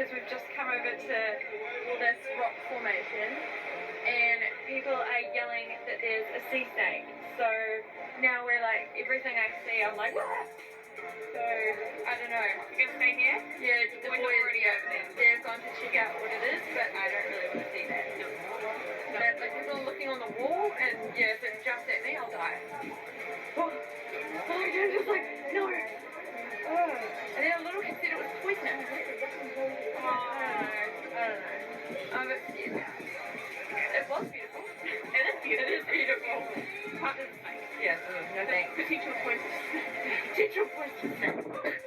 because we've just come over to this rock formation and people are yelling that there's a sea snake. So now we're like, everything I see, I'm like, ah! So, I don't know. You gonna stay here? Yeah, the We're boys, already over there. they've gone to check out what it is, but I don't really want to see that. No. But like people are looking on the wall, and yeah, if it jumps at me, I'll die. Oh, I'm just like, no. Oh. And then a little kid said it was poisonous. Oh. I don't know. I'm a bit scared. It was beautiful. It is beautiful. It is beautiful. Part of the space. Yes, no thanks. Potential poison. Potential poison.